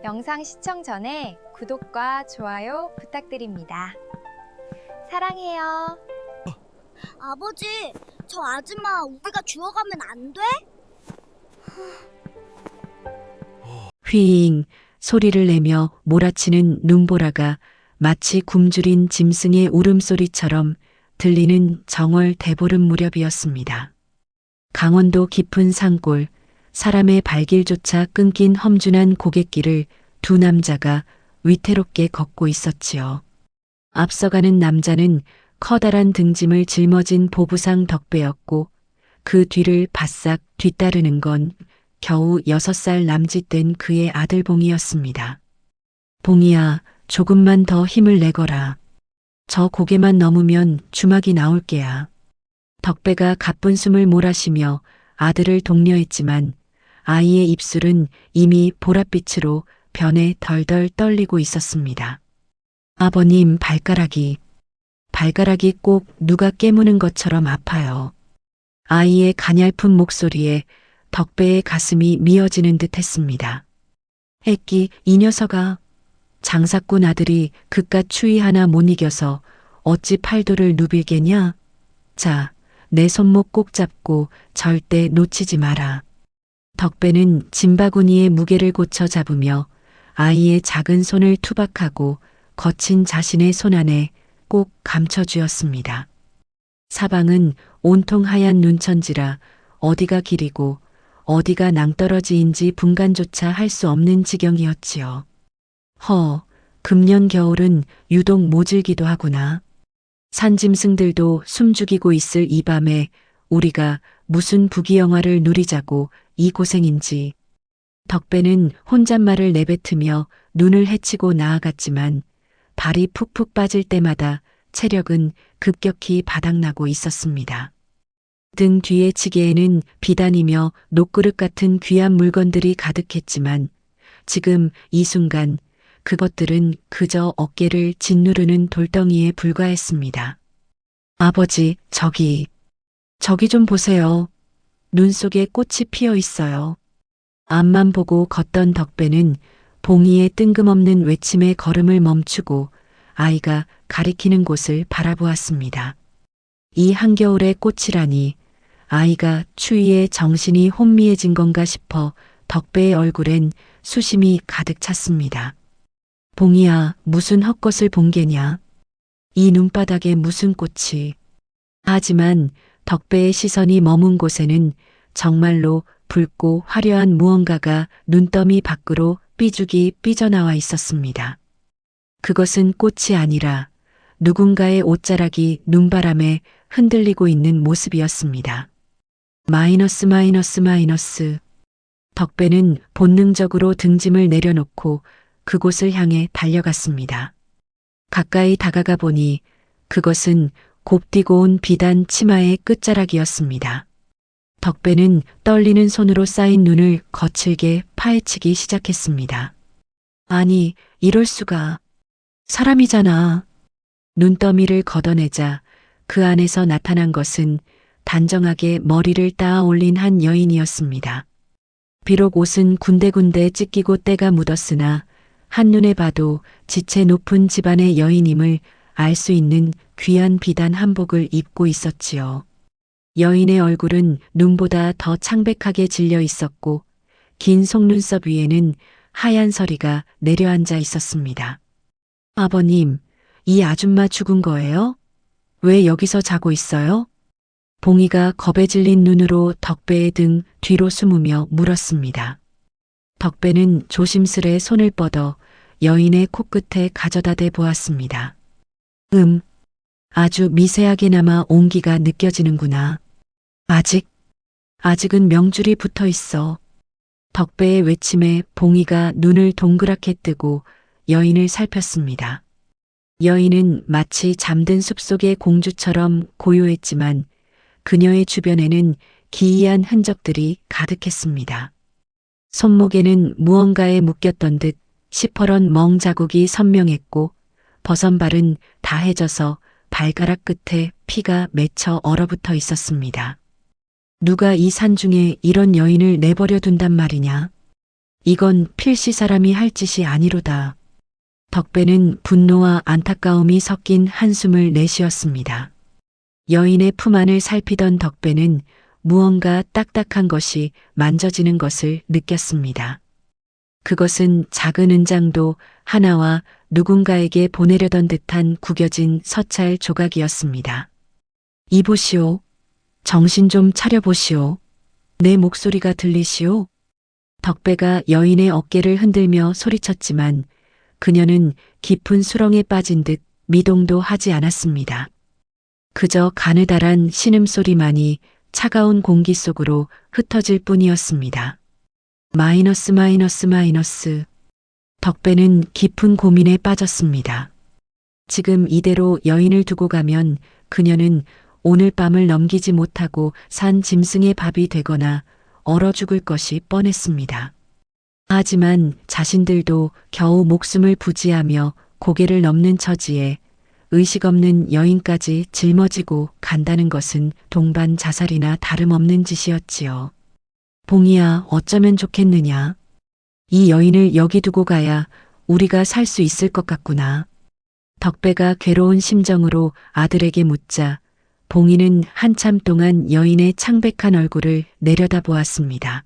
영상 시청 전에 구독과 좋아요 부탁드립니다. 사랑해요. 아버지, 저 아줌마 우리가 주워가면 안 돼? 휘잉 소리를 내며 몰아치는 눈보라가 마치 굶주린 짐승의 울음소리처럼 들리는 정월 대보름 무렵이었습니다. 강원도 깊은 산골, 사람의 발길조차 끊긴 험준한 고갯길을 두 남자가 위태롭게 걷고 있었지요. 앞서가는 남자는 커다란 등짐을 짊어진 보부상 덕배였고 그 뒤를 바싹 뒤따르는 건 겨우 6살 남짓된 그의 아들 봉이였습니다. 봉이야, 조금만 더 힘을 내거라. 저 고개만 넘으면 주막이 나올 게야. 덕배가 가쁜 숨을 몰아쉬며 아들을 독려했지만 아이의 입술은 이미 보랏빛으로 변해 덜덜 떨리고 있었습니다. 아버님, 발가락이 꼭 누가 깨무는 것처럼 아파요. 아이의 가냘픈 목소리에 덕배의 가슴이 미어지는 듯 했습니다. 애끼, 이 녀석아. 장사꾼 아들이 그깟 추위 하나 못 이겨서 어찌 팔도를 누빌겠냐? 자, 내 손목 꼭 잡고 절대 놓치지 마라. 덕배는 짐바구니의 무게를 고쳐 잡으며 아이의 작은 손을 투박하고 거친 자신의 손 안에 꼭 감춰주었습니다. 사방은 온통 하얀 눈천지라 어디가 길이고 어디가 낭떠러지인지 분간조차 할 수 없는 지경이었지요. 금년 겨울은 유독 모질기도 하구나. 산짐승들도 숨죽이고 있을 이 밤에 우리가 무슨 부귀영화를 누리자고 이 고생인지. 덕배는 혼잣말을 내뱉으며 눈을 헤치고 나아갔지만 발이 푹푹 빠질 때마다 체력은 급격히 바닥나고 있었습니다. 등 뒤에 지게에는 비단이며 녹그릇 같은 귀한 물건들이 가득했지만 지금 이 순간 그것들은 그저 어깨를 짓누르는 돌덩이에 불과했습니다. 아버지, 저기 좀 보세요. 눈 속에 꽃이 피어 있어요. 앞만 보고 걷던 덕배는 봉이의 뜬금없는 외침에 걸음을 멈추고 아이가 가리키는 곳을 바라보았습니다. 이 한겨울의 꽃이라니 아이가 추위에 정신이 혼미해진 건가 싶어 덕배의 얼굴엔 수심이 가득 찼습니다. 봉이야, 무슨 헛것을 본 게냐? 이 눈바닥에 무슨 꽃이. 하지만 덕배의 시선이 머문 곳에는 정말로 붉고 화려한 무언가가 눈더미 밖으로 삐죽이 삐져나와 있었습니다. 그것은 꽃이 아니라 누군가의 옷자락이 눈바람에 흔들리고 있는 모습이었습니다. 마이너스. 덕배는 본능적으로 등짐을 내려놓고 그곳을 향해 달려갔습니다. 가까이 다가가 보니 그것은 곱디고 온 비단 치마의 끝자락이었습니다. 덕배는 떨리는 손으로 쌓인 눈을 거칠게 파헤치기 시작했습니다. 아니, 이럴 수가. 사람이잖아. 눈더미를 걷어내자 그 안에서 나타난 것은 단정하게 머리를 따아 올린 한 여인이었습니다. 비록 옷은 군데군데 찢기고 때가 묻었으나 한눈에 봐도 지체 높은 집안의 여인임을 알 수 있는 귀한 비단 한복을 입고 있었지요. 여인의 얼굴은 눈보다 더 창백하게 질려 있었고 긴 속눈썹 위에는 하얀 서리가 내려앉아 있었습니다. 아버님, 이 아줌마 죽은 거예요? 왜 여기서 자고 있어요? 봉이가 겁에 질린 눈으로 덕배의 등 뒤로 숨으며 물었습니다. 덕배는 조심스레 손을 뻗어 여인의 코끝에 가져다 대 보았습니다. 아주 미세하게나마 온기가 느껴지는구나. 아직은 명줄이 붙어 있어. 덕배의 외침에 봉이가 눈을 동그랗게 뜨고 여인을 살폈습니다. 여인은 마치 잠든 숲속의 공주처럼 고요했지만 그녀의 주변에는 기이한 흔적들이 가득했습니다. 손목에는 무언가에 묶였던 듯 시퍼런 멍 자국이 선명했고 버선발은 다해져서 발가락 끝에 피가 맺혀 얼어붙어 있었습니다. 누가 이 산중에 이런 여인을 내버려 둔단 말이냐? 이건 필시 사람이 할 짓이 아니로다. 덕배는 분노와 안타까움이 섞인 한숨을 내쉬었습니다. 여인의 품 안을 살피던 덕배는 무언가 딱딱한 것이 만져지는 것을 느꼈습니다. 그것은 작은 은장도 하나와 누군가에게 보내려던 듯한 구겨진 서찰 조각이었습니다. 이보시오. 정신 좀 차려보시오. 내 목소리가 들리시오. 덕배가 여인의 어깨를 흔들며 소리쳤지만 그녀는 깊은 수렁에 빠진 듯 미동도 하지 않았습니다. 그저 가느다란 신음소리만이 차가운 공기 속으로 흩어질 뿐이었습니다. 마이너스. 덕배는 깊은 고민에 빠졌습니다. 지금 이대로 여인을 두고 가면 그녀는 오늘 밤을 넘기지 못하고 산 짐승의 밥이 되거나 얼어 죽을 것이 뻔했습니다. 하지만 자신들도 겨우 목숨을 부지하며 고개를 넘는 처지에 의식 없는 여인까지 짊어지고 간다는 것은 동반 자살이나 다름없는 짓이었지요. 봉이야, 어쩌면 좋겠느냐. 이 여인을 여기 두고 가야 우리가 살 수 있을 것 같구나. 덕배가 괴로운 심정으로 아들에게 묻자 봉이는 한참 동안 여인의 창백한 얼굴을 내려다보았습니다.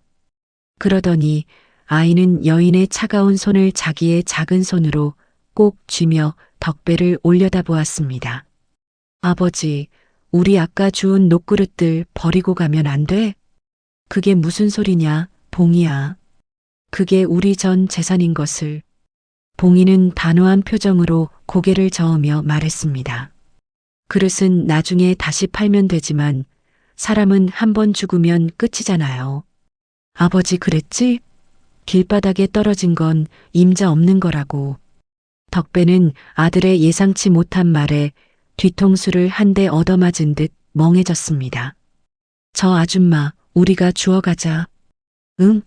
그러더니 아이는 여인의 차가운 손을 자기의 작은 손으로 꼭 쥐며 덕배를 올려다보았습니다. 아버지, 우리 아까 주운 녹그릇들 버리고 가면 안 돼? 그게 무슨 소리냐, 봉이야. 그게 우리 전 재산인 것을. 봉이는 단호한 표정으로 고개를 저으며 말했습니다. 그릇은 나중에 다시 팔면 되지만 사람은 한 번 죽으면 끝이잖아요. 아버지 그랬지? 길바닥에 떨어진 건 임자 없는 거라고. 덕배는 아들의 예상치 못한 말에 뒤통수를 한 대 얻어맞은 듯 멍해졌습니다. 저 아줌마, 우리가 주워가자. 응?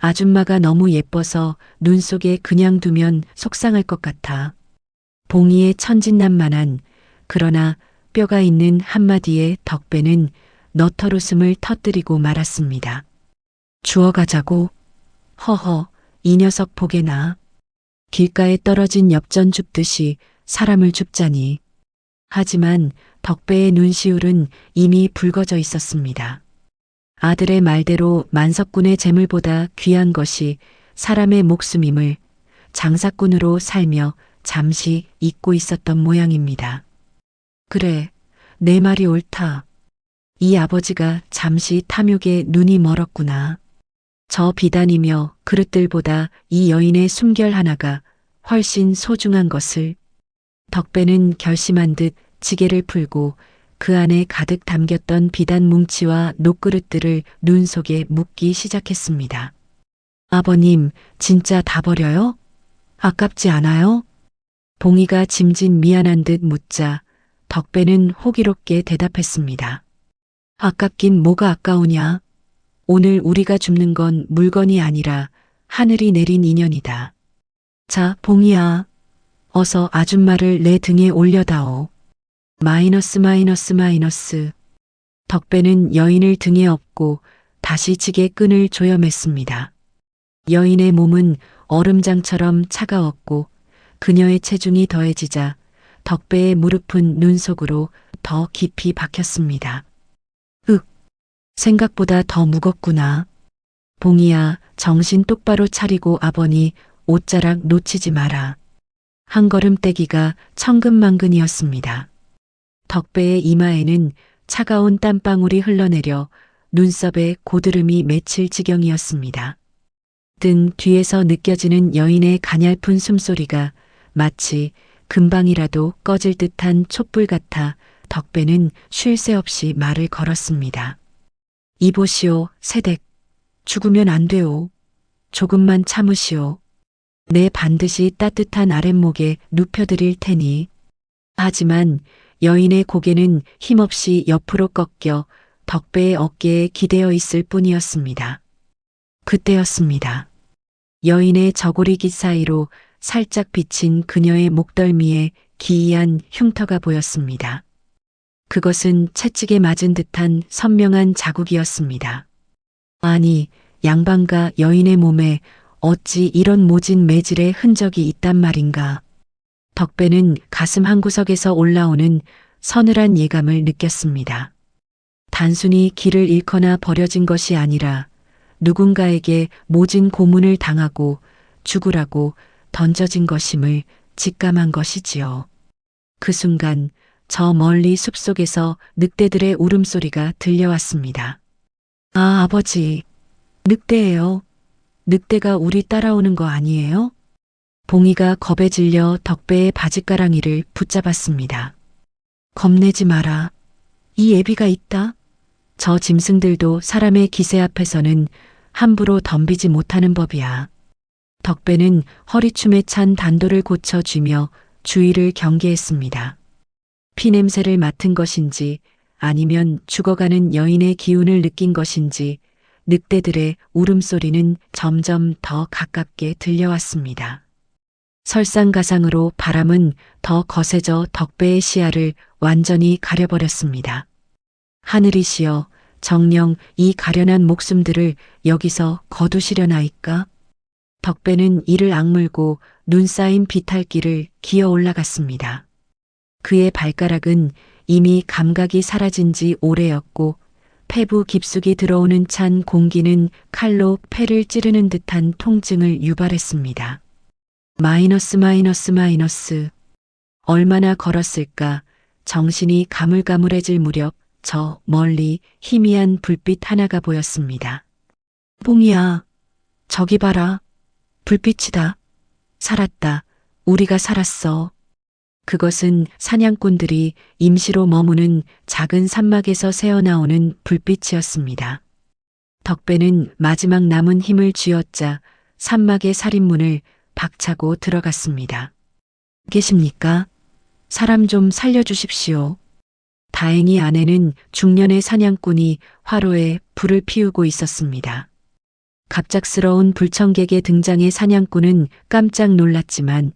아줌마가 너무 예뻐서 눈 속에 그냥 두면 속상할 것 같아. 봉이의 천진난만한 그러나 뼈가 있는 한마디에 덕배는 너털웃음을 터뜨리고 말았습니다. 주워가자고? 허허, 이 녀석 보게나. 길가에 떨어진 엽전 줍듯이 사람을 줍자니. 하지만 덕배의 눈시울은 이미 붉어져 있었습니다. 아들의 말대로 만석군의 재물보다 귀한 것이 사람의 목숨임을 장사꾼으로 살며 잠시 잊고 있었던 모양입니다. 그래, 내 말이 옳다. 이 아버지가 잠시 탐욕에 눈이 멀었구나. 저 비단이며 그릇들보다 이 여인의 숨결 하나가 훨씬 소중한 것을. 덕배는 결심한 듯 지게를 풀고 그 안에 가득 담겼던 비단 뭉치와 녹그릇들을 눈 속에 묻기 시작했습니다. 아버님, 진짜 다 버려요? 아깝지 않아요? 봉이가 짐짓 미안한 듯 묻자 덕배는 호기롭게 대답했습니다. 아깝긴 뭐가 아까우냐? 오늘 우리가 줍는 건 물건이 아니라 하늘이 내린 인연이다. 자, 봉이야. 어서 아줌마를 내 등에 올려다오. 마이너스. 덕배는 여인을 등에 업고 다시 지게 끈을 조여맸습니다. 여인의 몸은 얼음장처럼 차가웠고 그녀의 체중이 더해지자 덕배의 무릎은 눈 속으로 더 깊이 박혔습니다. 생각보다 더 무겁구나. 봉이야, 정신 똑바로 차리고 아버니 옷자락 놓치지 마라. 한 걸음 떼기가 천근만근이었습니다. 덕배의 이마에는 차가운 땀방울이 흘러내려 눈썹에 고드름이 맺힐 지경이었습니다. 등 뒤에서 느껴지는 여인의 가냘픈 숨소리가 마치 금방이라도 꺼질 듯한 촛불 같아 덕배는 쉴 새 없이 말을 걸었습니다. 이보시오, 세댁. 죽으면 안 돼요. 조금만 참으시오. 내 반드시 따뜻한 아랫목에 눕혀드릴 테니. 하지만 여인의 고개는 힘없이 옆으로 꺾여 덕배의 어깨에 기대어 있을 뿐이었습니다. 그때였습니다. 여인의 저고리깃 사이로 살짝 비친 그녀의 목덜미에 기이한 흉터가 보였습니다. 그것은 채찍에 맞은 듯한 선명한 자국이었습니다. 아니, 양반가 여인의 몸에 어찌 이런 모진 매질의 흔적이 있단 말인가. 덕배는 가슴 한구석에서 올라오는 서늘한 예감을 느꼈습니다. 단순히 길을 잃거나 버려진 것이 아니라 누군가에게 모진 고문을 당하고 죽으라고 던져진 것임을 직감한 것이지요. 그 순간 저 멀리 숲속에서 늑대들의 울음소리가 들려왔습니다. 아, 아버지, 늑대예요. 늑대가 우리 따라오는 거 아니에요? 봉이가 겁에 질려 덕배의 바짓가랑이를 붙잡았습니다. 겁내지 마라. 이 애비가 있다. 저 짐승들도 사람의 기세 앞에서는 함부로 덤비지 못하는 법이야. 덕배는 허리춤에 찬 단도를 고쳐쥐며 주위를 경계했습니다. 피냄새를 맡은 것인지 아니면 죽어가는 여인의 기운을 느낀 것인지 늑대들의 울음소리는 점점 더 가깝게 들려왔습니다. 설상가상으로 바람은 더 거세져 덕배의 시야를 완전히 가려버렸습니다. 하늘이시여, 정녕 이 가련한 목숨들을 여기서 거두시려나이까? 덕배는 이를 악물고 눈 쌓인 비탈길을 기어 올라갔습니다. 그의 발가락은 이미 감각이 사라진 지 오래였고 폐부 깊숙이 들어오는 찬 공기는 칼로 폐를 찌르는 듯한 통증을 유발했습니다. 마이너스. 얼마나 걸었을까. 정신이 가물가물해질 무렵 저 멀리 희미한 불빛 하나가 보였습니다. 봉이야, 저기 봐라. 불빛이다. 살았다. 우리가 살았어. 그것은 사냥꾼들이 임시로 머무는 작은 산막에서 새어나오는 불빛이었습니다. 덕배는 마지막 남은 힘을 쥐어짜 산막의 살인문을 박차고 들어갔습니다. 계십니까? 사람 좀 살려주십시오. 다행히 안에는 중년의 사냥꾼이 화로에 불을 피우고 있었습니다. 갑작스러운 불청객의 등장에 사냥꾼은 깜짝 놀랐지만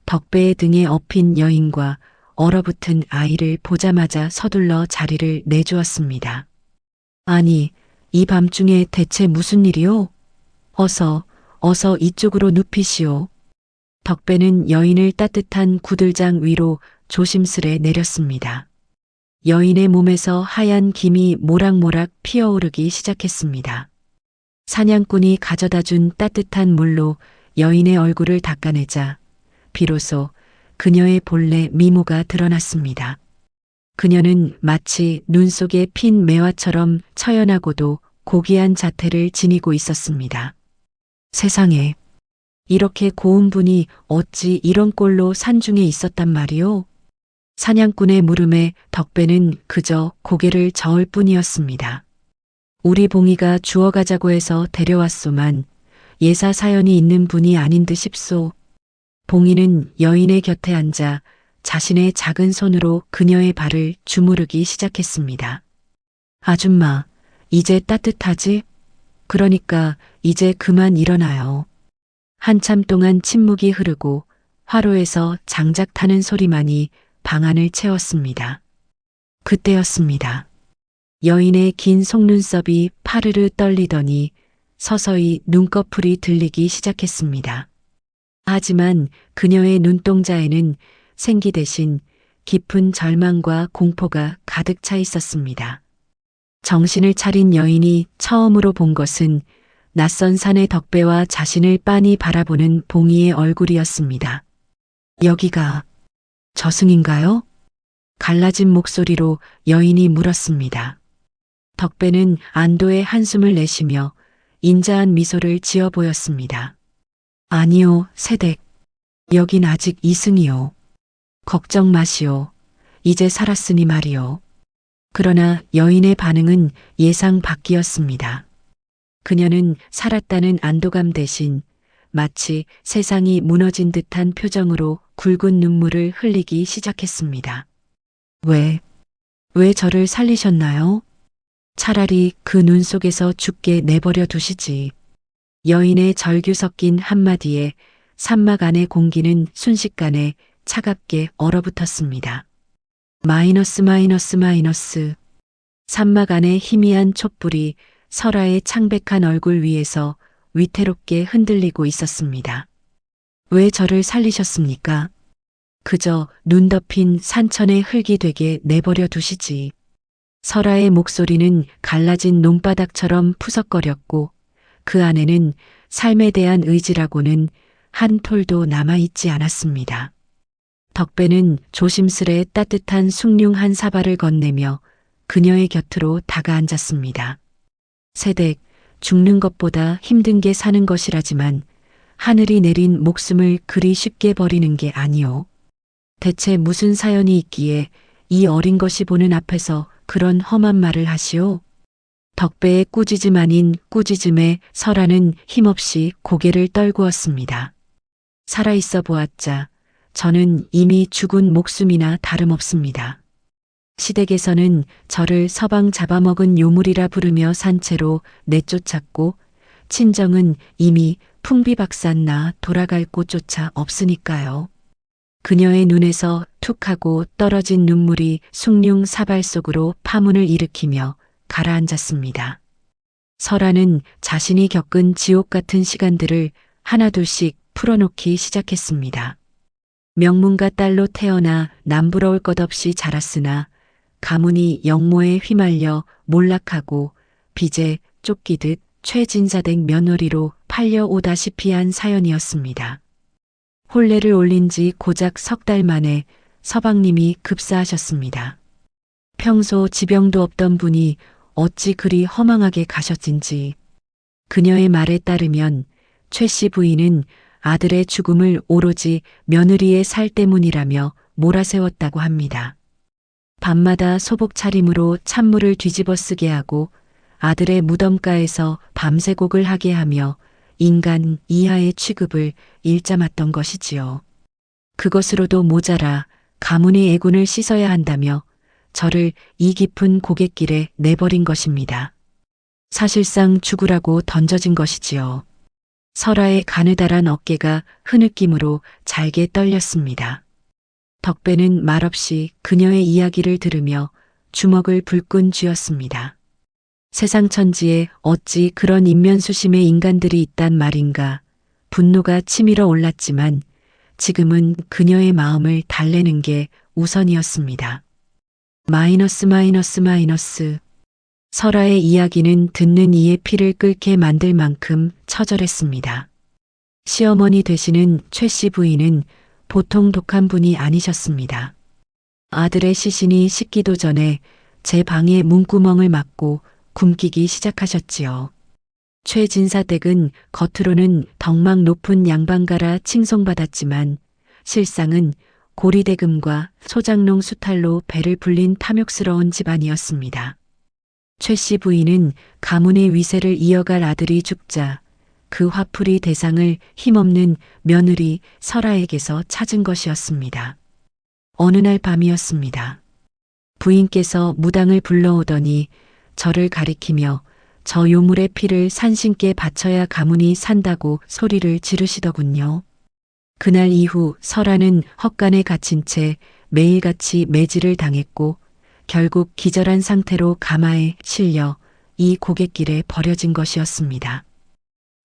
덕배의 등에 엎인 여인과 얼어붙은 아이를 보자마자 서둘러 자리를 내주었습니다. 아니, 이 밤중에 대체 무슨 일이오? 어서 이쪽으로 눕히시오. 덕배는 여인을 따뜻한 구들장 위로 조심스레 내렸습니다. 여인의 몸에서 하얀 김이 모락모락 피어오르기 시작했습니다. 사냥꾼이 가져다 준 따뜻한 물로 여인의 얼굴을 닦아내자 비로소 그녀의 본래 미모가 드러났습니다. 그녀는 마치 눈 속에 핀 매화처럼 처연하고도 고귀한 자태를 지니고 있었습니다. 세상에, 이렇게 고운 분이 어찌 이런 꼴로 산중에 있었단 말이오? 사냥꾼의 물음에 덕배는 그저 고개를 저을 뿐이었습니다. 우리 봉이가 주워가자고 해서 데려왔소만 예사 사연이 있는 분이 아닌 듯 싶소. 봉이는 여인의 곁에 앉아 자신의 작은 손으로 그녀의 발을 주무르기 시작했습니다. 아줌마, 이제 따뜻하지? 그러니까 이제 그만 일어나요. 한참 동안 침묵이 흐르고 화로에서 장작 타는 소리만이 방안을 채웠습니다. 그때였습니다. 여인의 긴 속눈썹이 파르르 떨리더니 서서히 눈꺼풀이 들리기 시작했습니다. 하지만 그녀의 눈동자에는 생기 대신 깊은 절망과 공포가 가득 차 있었습니다. 정신을 차린 여인이 처음으로 본 것은 낯선 산의 덕배와 자신을 빤히 바라보는 봉이의 얼굴이었습니다. 여기가 저승인가요? 갈라진 목소리로 여인이 물었습니다. 덕배는 안도의 한숨을 내쉬며 인자한 미소를 지어 보였습니다. 아니요, 새댁. 여긴 아직 이승이요. 걱정 마시오. 이제 살았으니 말이오. 그러나 여인의 반응은 예상 밖이었습니다. 그녀는 살았다는 안도감 대신 마치 세상이 무너진 듯한 표정으로 굵은 눈물을 흘리기 시작했습니다. 왜 저를 살리셨나요? 차라리 그 눈 속에서 죽게 내버려 두시지. 여인의 절규 섞인 한마디에 산막 안의 공기는 순식간에 차갑게 얼어붙었습니다. 마이너스. 산막 안의 희미한 촛불이 설아의 창백한 얼굴 위에서 위태롭게 흔들리고 있었습니다. 왜 저를 살리셨습니까? 그저 눈 덮인 산천의 흙이 되게 내버려 두시지. 설아의 목소리는 갈라진 논바닥처럼 푸석거렸고 그 안에는 삶에 대한 의지라고는 한 톨도 남아있지 않았습니다. 덕배는 조심스레 따뜻한 숭늉 한 사발을 건네며 그녀의 곁으로 다가앉았습니다. 세댁, 죽는 것보다 힘든 게 사는 것이라지만 하늘이 내린 목숨을 그리 쉽게 버리는 게 아니오. 대체 무슨 사연이 있기에 이 어린 것이 보는 앞에서 그런 험한 말을 하시오? 덕배의 꾸짖음 아닌 꾸짖음에 설아는 힘없이 고개를 떨구었습니다. 살아있어 보았자 저는 이미 죽은 목숨이나 다름없습니다. 시댁에서는 저를 서방 잡아먹은 요물이라 부르며 산채로 내쫓았고 친정은 이미 풍비박산 나 돌아갈 곳조차 없으니까요. 그녀의 눈에서 툭 하고 떨어진 눈물이 숭늉 사발 속으로 파문을 일으키며 가라앉았습니다. 설아는 자신이 겪은 지옥 같은 시간들을 하나둘씩 풀어놓기 시작했습니다. 명문가 딸로 태어나 남부러울 것 없이 자랐으나 가문이 영모에 휘말려 몰락하고 빚에 쫓기듯 최진사댁 며느리로 팔려오다시피 한 사연이었습니다. 혼례를 올린 지 고작 석 달 만에 서방님이 급사하셨습니다. 평소 지병도 없던 분이 어찌 그리 허망하게 가셨는지. 그녀의 말에 따르면 최 씨 부인은 아들의 죽음을 오로지 며느리의 살 때문이라며 몰아세웠다고 합니다. 밤마다 소복 차림으로 찬물을 뒤집어 쓰게 하고 아들의 무덤가에서 밤새곡을 하게 하며 인간 이하의 취급을 일삼았던 것이지요. 그것으로도 모자라 가문의 애군을 씻어야 한다며 저를 이 깊은 고갯길에 내버린 것입니다. 사실상 죽으라고 던져진 것이지요. 설아의 가느다란 어깨가 흐느낌으로 잘게 떨렸습니다. 덕배는 말없이 그녀의 이야기를 들으며 주먹을 불끈 쥐었습니다. 세상 천지에 어찌 그런 인면수심의 인간들이 있단 말인가. 분노가 치밀어 올랐지만 지금은 그녀의 마음을 달래는 게 우선이었습니다. 마이너스. 설아의 이야기는 듣는 이의 피를 끓게 만들 만큼 처절했습니다. 시어머니 되시는 최 씨 부인은 보통 독한 분이 아니셨습니다. 아들의 시신이 식기도 전에 제 방에 문구멍을 막고 굶기기 시작하셨지요. 최진사댁은 겉으로는 덕망 높은 양반가라 칭송받았지만 실상은 고리대금과 소장농 수탈로 배를 불린 탐욕스러운 집안이었습니다. 최 씨 부인은 가문의 위세를 이어갈 아들이 죽자 그 화풀이 대상을 힘없는 며느리 설아에게서 찾은 것이었습니다. 어느 날 밤이었습니다. 부인께서 무당을 불러오더니 저를 가리키며 저 요물의 피를 산신께 바쳐야 가문이 산다고 소리를 지르시더군요. 그날 이후 설아는 헛간에 갇힌 채 매일같이 매질을 당했고 결국 기절한 상태로 가마에 실려 이 고갯길에 버려진 것이었습니다.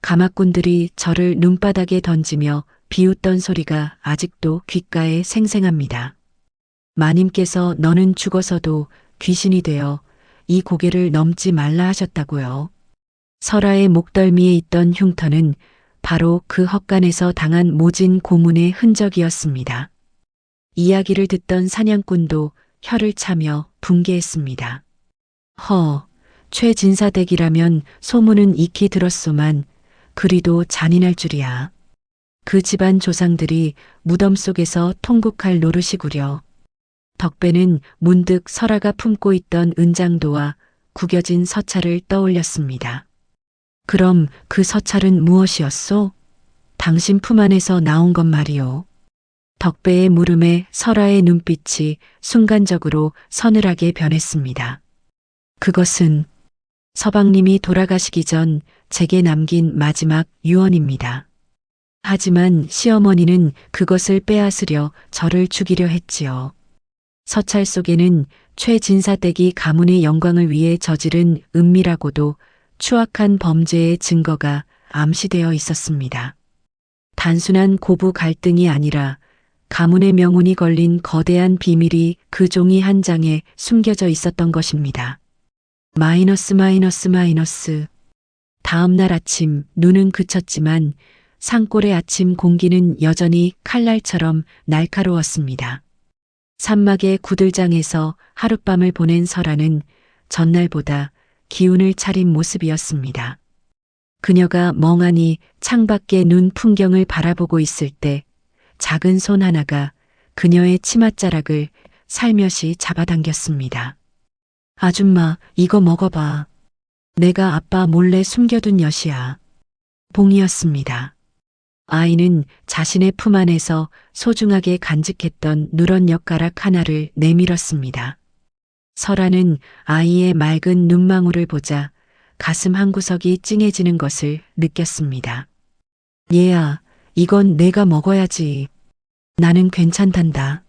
가마꾼들이 저를 눈바닥에 던지며 비웃던 소리가 아직도 귓가에 생생합니다. 마님께서 너는 죽어서도 귀신이 되어 이 고개를 넘지 말라 하셨다고요. 설아의 목덜미에 있던 흉터는 바로 그 헛간에서 당한 모진 고문의 흔적이었습니다. 이야기를 듣던 사냥꾼도 혀를 차며 분개했습니다. 최진사댁이라면 소문은 익히 들었소만 그리도 잔인할 줄이야. 그 집안 조상들이 무덤 속에서 통곡할 노릇이구려. 덕배는 문득 설아가 품고 있던 은장도와 구겨진 서찰을 떠올렸습니다. 그럼 그 서찰은 무엇이었소? 당신 품 안에서 나온 것 말이오. 덕배의 물음에 설아의 눈빛이 순간적으로 서늘하게 변했습니다. 그것은 서방님이 돌아가시기 전 제게 남긴 마지막 유언입니다. 하지만 시어머니는 그것을 빼앗으려 저를 죽이려 했지요. 서찰 속에는 최진사댁이 가문의 영광을 위해 저지른 은밀하고도 추악한 범죄의 증거가 암시되어 있었습니다. 단순한 고부 갈등이 아니라 가문의 명운이 걸린 거대한 비밀이 그 종이 한 장에 숨겨져 있었던 것입니다. 마이너스. 다음 날 아침 눈은 그쳤지만 산골의 아침 공기는 여전히 칼날처럼 날카로웠습니다. 산막의 구들장에서 하룻밤을 보낸 설아는 전날보다 기운을 차린 모습이었습니다. 그녀가 멍하니 창밖의 눈 풍경을 바라보고 있을 때 작은 손 하나가 그녀의 치맛자락을 살며시 잡아당겼습니다. 아줌마, 이거 먹어봐. 내가 아빠 몰래 숨겨둔 엿이야. 봉이었습니다. 아이는 자신의 품 안에서 소중하게 간직했던 누런 엿가락 하나를 내밀었습니다. 설아는 아이의 맑은 눈망울을 보자 가슴 한구석이 찡해지는 것을 느꼈습니다. 얘야, 이건 내가 먹어야지. 나는 괜찮단다.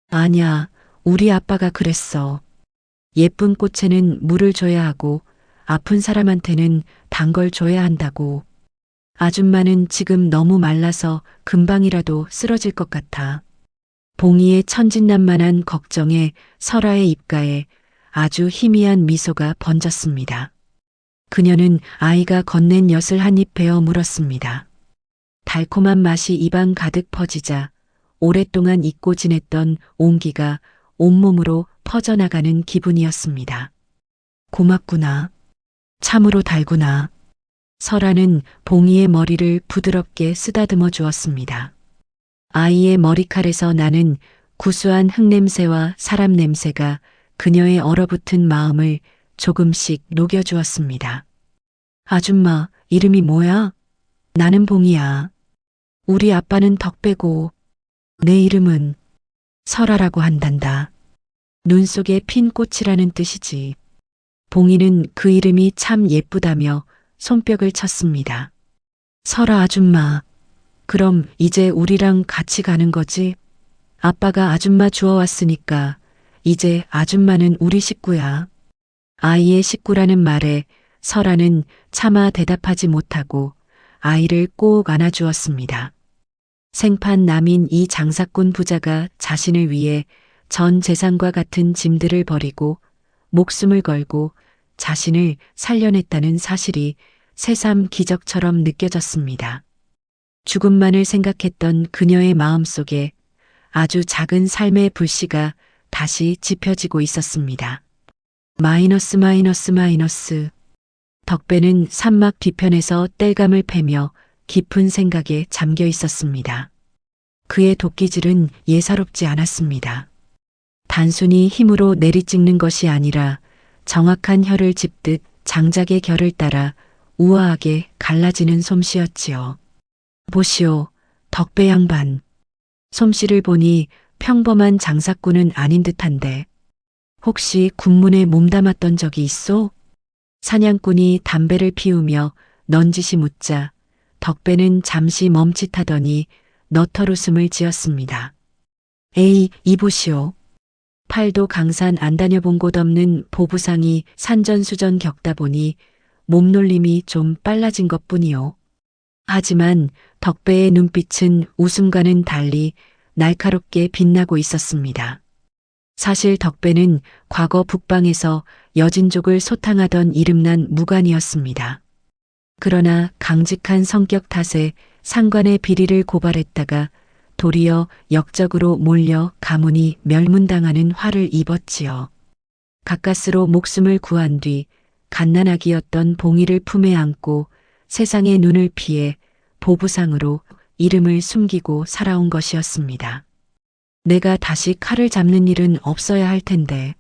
아냐, 우리 아빠가 그랬어. 예쁜 꽃에는 물을 줘야 하고 아픈 사람한테는 단 걸 줘야 한다고. 아줌마는 지금 너무 말라서 금방이라도 쓰러질 것 같아. 봉이의 천진난만한 걱정에 설아의 입가에 아주 희미한 미소가 번졌습니다. 그녀는 아이가 건넨 엿을 한 입 베어 물었습니다. 달콤한 맛이 입안 가득 퍼지자 오랫동안 잊고 지냈던 온기가 온몸으로 퍼져나가는 기분이었습니다. 고맙구나. 참으로 달구나. 설아는 봉이의 머리를 부드럽게 쓰다듬어 주었습니다. 아이의 머리칼에서 나는 구수한 흙냄새와 사람 냄새가 그녀의 얼어붙은 마음을 조금씩 녹여주었습니다. 아줌마, 이름이 뭐야? 나는 봉이야. 우리 아빠는 덕배고 내 이름은 설아라고 한단다. 눈 속에 핀 꽃이라는 뜻이지. 봉이는 그 이름이 참 예쁘다며 손뼉을 쳤습니다. 설아 아줌마, 그럼 이제 우리랑 같이 가는 거지? 아빠가 아줌마 주워왔으니까 이제 아줌마는 우리 식구야. 아이의 식구라는 말에 설아는 차마 대답하지 못하고 아이를 꼭 안아주었습니다. 생판 남인 이 장사꾼 부자가 자신을 위해 전 재산과 같은 짐들을 버리고 목숨을 걸고 자신을 살려냈다는 사실이 새삼 기적처럼 느껴졌습니다. 죽음만을 생각했던 그녀의 마음속에 아주 작은 삶의 불씨가 다시 지펴지고 있었습니다. 마이너스. 덕배는 산막 뒤편에서 땔감을 패며 깊은 생각에 잠겨 있었습니다. 그의 도끼질은 예사롭지 않았습니다. 단순히 힘으로 내리찍는 것이 아니라 정확한 혀를 짚듯 장작의 결을 따라 우아하게 갈라지는 솜씨였지요. 보시오, 덕배 양반. 솜씨를 보니 평범한 장사꾼은 아닌 듯한데 혹시 군문에 몸담았던 적이 있소? 사냥꾼이 담배를 피우며 넌지시 묻자 덕배는 잠시 멈칫하더니 너털웃음을 지었습니다. 에이, 이보시오. 팔도 강산 안 다녀본 곳 없는 보부상이 산전수전 겪다 보니 몸놀림이 좀 빨라진 것뿐이요. 하지만 덕배의 눈빛은 웃음과는 달리 날카롭게 빛나고 있었습니다. 사실 덕배는 과거 북방에서 여진족을 소탕하던 이름난 무관이었습니다. 그러나 강직한 성격 탓에 상관의 비리를 고발했다가 도리어 역적으로 몰려 가문이 멸문당하는 화를 입었지요. 가까스로 목숨을 구한 뒤 갓난아기였던 봉이를 품에 안고 세상의 눈을 피해 보부상으로 이름을 숨기고 살아온 것이었습니다. 내가 다시 칼을 잡는 일은 없어야 할 텐데.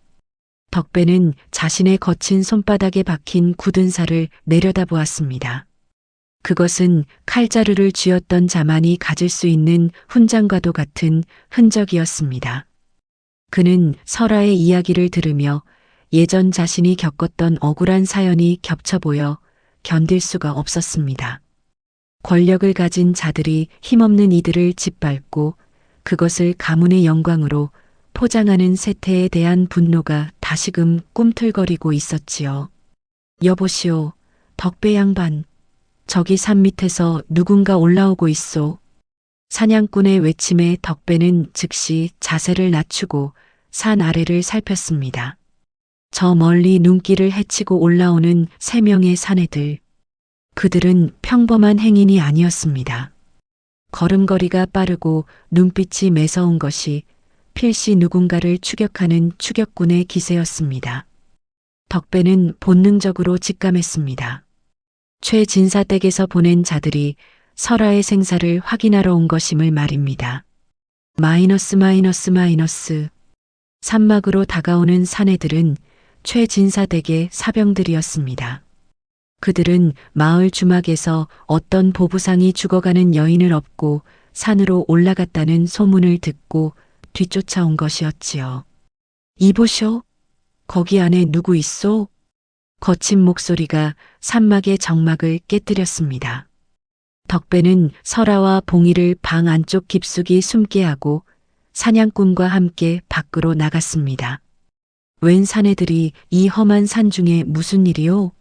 덕배는 자신의 거친 손바닥에 박힌 굳은 살을 내려다보았습니다. 그것은 칼자루를 쥐었던 자만이 가질 수 있는 훈장과도 같은 흔적이었습니다. 그는 설아의 이야기를 들으며 예전 자신이 겪었던 억울한 사연이 겹쳐 보여 견딜 수가 없었습니다. 권력을 가진 자들이 힘없는 이들을 짓밟고 그것을 가문의 영광으로 포장하는 세태에 대한 분노가 다시금 꿈틀거리고 있었지요. 여보시오, 덕배 양반. 저기 산 밑에서 누군가 올라오고 있소. 사냥꾼의 외침에 덕배는 즉시 자세를 낮추고 산 아래를 살폈습니다. 저 멀리 눈길을 헤치고 올라오는 3명의 사내들. 그들은 평범한 행인이 아니었습니다. 걸음걸이가 빠르고 눈빛이 매서운 것이 필시 누군가를 추격하는 추격군의 기세였습니다. 덕배는 본능적으로 직감했습니다. 최진사 댁에서 보낸 자들이 설아의 생사를 확인하러 온 것임을 말입니다. 마이너스. 산막으로 다가오는 사내들은 최진사 댁의 사병들이었습니다. 그들은 마을 주막에서 어떤 보부상이 죽어가는 여인을 업고 산으로 올라갔다는 소문을 듣고 뒤쫓아온 것이었지요. 이보쇼, 거기 안에 누구 있소? 거친 목소리가 산막의 정막을 깨뜨렸습니다. 덕배는 설아와 봉이를 방 안쪽 깊숙이 숨게 하고 사냥꾼과 함께 밖으로 나갔습니다. 웬 사내들이 이 험한 산 중에 무슨 일이오?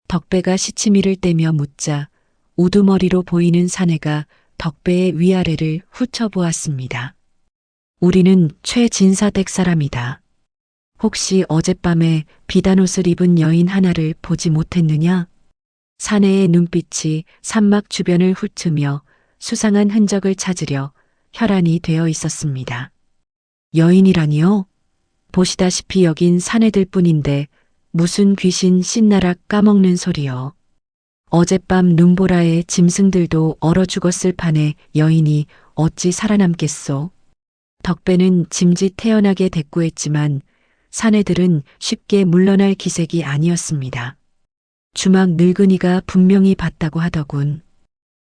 덕배가 시치미를 떼며 묻자 우두머리로 보이는 사내가 덕배의 위아래를 훑어보았습니다. 우리는 최진사 댁 사람이다. 혹시 어젯밤에 비단옷을 입은 여인 하나를 보지 못했느냐? 사내의 눈빛이 산막 주변을 훑으며 수상한 흔적을 찾으려 혈안이 되어 있었습니다. 여인이라니요? 보시다시피 여긴 사내들 뿐인데 무슨 귀신 신나락 까먹는 소리요. 어젯밤 눈보라에 짐승들도 얼어 죽었을 판에 여인이 어찌 살아남겠소? 덕배는 짐짓 태연하게 대꾸했지만 사내들은 쉽게 물러날 기색이 아니었습니다. 주막 늙은이가 분명히 봤다고 하더군.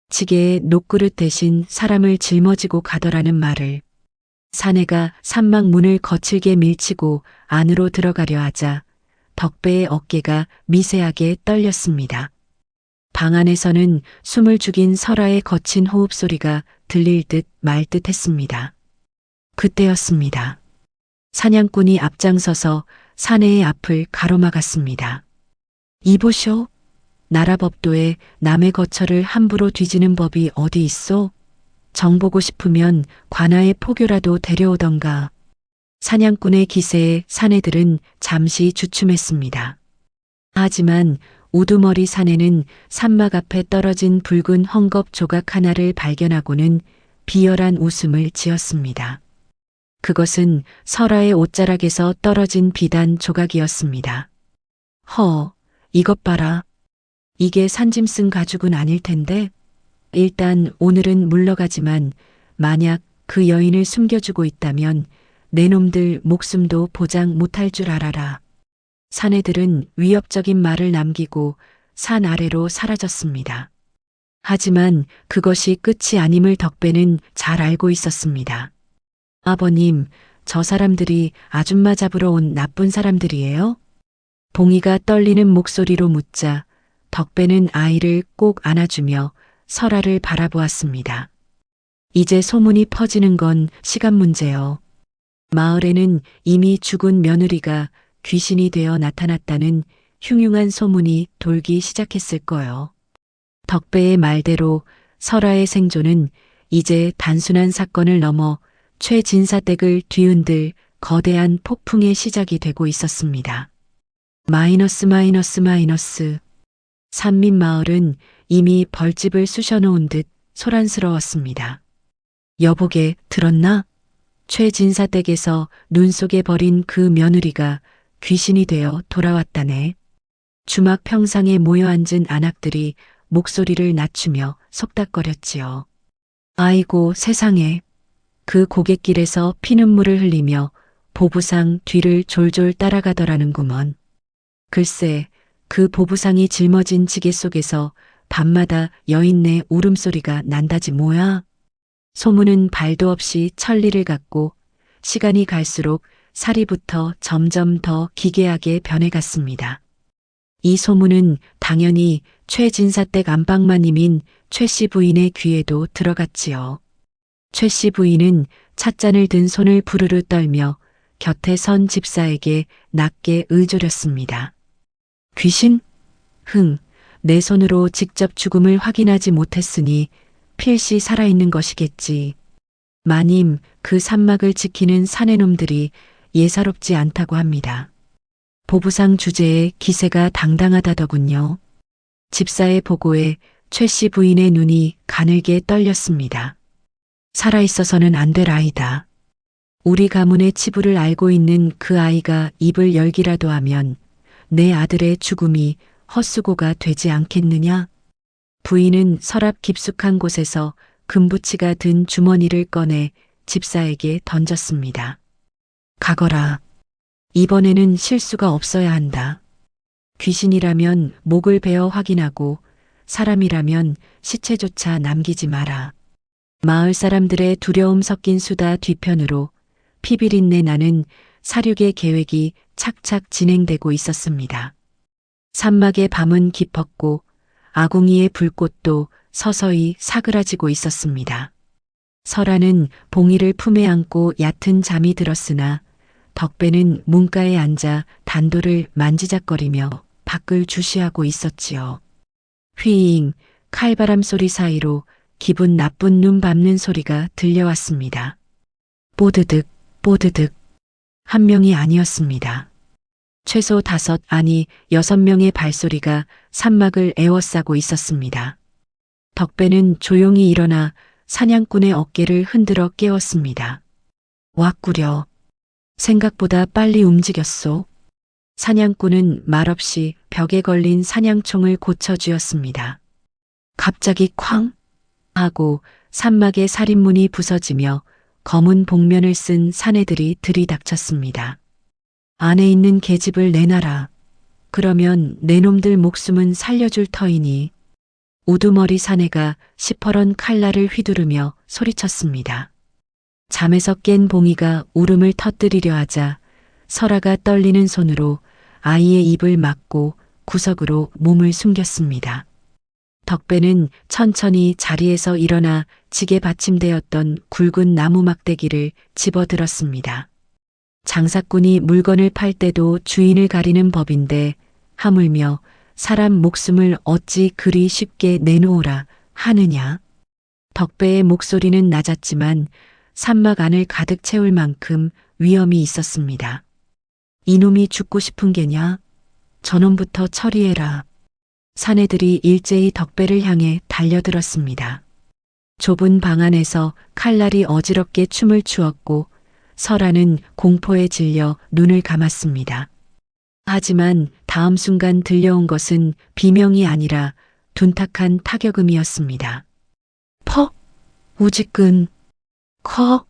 지게에 녹그릇 대신 사람을 짊어지고 가더라는 말을. 사내가 산막 문을 거칠게 밀치고 안으로 들어가려 하자 덕배의 어깨가 미세하게 떨렸습니다. 방 안에서는 숨을 죽인 설아의 거친 호흡 소리가 들릴 듯 말 듯 했습니다. 그때였습니다. 사냥꾼이 앞장서서 사내의 앞을 가로막았습니다. 이보쇼, 나라법도에 남의 거처를 함부로 뒤지는 법이 어디 있소? 정보고 싶으면 관아의 포교라도 데려오던가. 사냥꾼의 기세에 사내들은 잠시 주춤했습니다. 하지만 우두머리 사내는 산막 앞에 떨어진 붉은 헝겊 조각 하나를 발견하고는 비열한 웃음을 지었습니다. 그것은 설아의 옷자락에서 떨어진 비단 조각이었습니다. 허, 이것 봐라. 이게 산짐승 가죽은 아닐 텐데. 일단 오늘은 물러가지만 만약 그 여인을 숨겨주고 있다면 내 놈들 목숨도 보장 못할 줄 알아라. 사내들은 위협적인 말을 남기고 산 아래로 사라졌습니다. 하지만 그것이 끝이 아님을 덕배는 잘 알고 있었습니다. 아버님, 저 사람들이 아줌마 잡으러 온 나쁜 사람들이에요? 봉이가 떨리는 목소리로 묻자 덕배는 아이를 꼭 안아주며 설아를 바라보았습니다. 이제 소문이 퍼지는 건 시간 문제요. 마을에는 이미 죽은 며느리가 귀신이 되어 나타났다는 흉흉한 소문이 돌기 시작했을 거요. 덕배의 말대로 설아의 생존은 이제 단순한 사건을 넘어 최진사 댁을 뒤흔들 거대한 폭풍의 시작이 되고 있었습니다. 마이너스. 산밑 마을은 이미 벌집을 쑤셔놓은 듯 소란스러웠습니다. 여보게 들었나? 최진사 댁에서 눈 속에 버린 그 며느리가 귀신이 되어 돌아왔다네. 주막 평상에 모여 앉은 안악들이 목소리를 낮추며 속닥거렸지요. 아이고 세상에. 그 고갯길에서 피눈물을 흘리며 보부상 뒤를 졸졸 따라가더라는구먼. 글쎄, 그 보부상이 짊어진 지게 속에서 밤마다 여인네 울음소리가 난다지 뭐야. 소문은 발도 없이 천리를 갖고 시간이 갈수록 사리부터 점점 더 기괴하게 변해갔습니다. 이 소문은 당연히 최진사 댁 안방마님인 최씨 부인의 귀에도 들어갔지요. 최씨 부인은 찻잔을 든 손을 부르르 떨며 곁에 선 집사에게 낮게 의조렸습니다. 귀신? 내 손으로 직접 죽음을 확인하지 못했으니 필시 살아있는 것이겠지. 마님, 그 산막을 지키는 사내놈들이 예사롭지 않다고 합니다. 보부상 주제에 기세가 당당하다더군요. 집사의 보고에 최 씨 부인의 눈이 가늘게 떨렸습니다. 살아있어서는 안 될 아이다. 우리 가문의 치부를 알고 있는 그 아이가 입을 열기라도 하면 내 아들의 죽음이 헛수고가 되지 않겠느냐? 부인은 서랍 깊숙한 곳에서 금부치가 든 주머니를 꺼내 집사에게 던졌습니다. 가거라. 이번에는 실수가 없어야 한다. 귀신이라면 목을 베어 확인하고 사람이라면 시체조차 남기지 마라. 마을 사람들의 두려움 섞인 수다 뒤편으로 피비린내 나는 사륙의 계획이 착착 진행되고 있었습니다. 산막의 밤은 깊었고 아궁이의 불꽃도 서서히 사그라지고 있었습니다. 설아는 봉이를 품에 안고 얕은 잠이 들었으나 덕배는 문가에 앉아 단도를 만지작거리며 밖을 주시하고 있었지요. 휘잉, 칼바람 소리 사이로 기분 나쁜 눈 밟는 소리가 들려왔습니다. 뽀드득, 뽀드득. 한 명이 아니었습니다. 최소 5, 아니 6명의 발소리가 산막을 에워싸고 있었습니다. 덕배는 조용히 일어나 사냥꾼의 어깨를 흔들어 깨웠습니다. 왔구려. 생각보다 빨리 움직였소. 사냥꾼은 말없이 벽에 걸린 사냥총을 고쳐쥐었습니다. 갑자기 쾅 하고 산막의 살인문이 부서지며 검은 복면을 쓴 사내들이 들이닥쳤습니다. 안에 있는 계집을 내놔라. 그러면 내 놈들 목숨은 살려줄 터이니. 우두머리 사내가 시퍼런 칼날을 휘두르며 소리쳤습니다. 잠에서 깬 봉이가 울음을 터뜨리려 하자 설아가 떨리는 손으로 아이의 입을 막고 구석으로 몸을 숨겼습니다. 덕배는 천천히 자리에서 일어나 지게 받침되었던 굵은 나무 막대기를 집어들었습니다. 장사꾼이 물건을 팔 때도 주인을 가리는 법인데 하물며 사람 목숨을 어찌 그리 쉽게 내놓으라 하느냐. 덕배의 목소리는 낮았지만 산막 안을 가득 채울 만큼 위험이 있었습니다. 이놈이 죽고 싶은 게냐? 저놈부터 처리해라. 사내들이 일제히 덕배를 향해 달려들었습니다. 좁은 방 안에서 칼날이 어지럽게 춤을 추었고 설아는 공포에 질려 눈을 감았습니다. 하지만 다음 순간 들려온 것은 비명이 아니라 둔탁한 타격음이었습니다. 퍽! 우지끈! 커!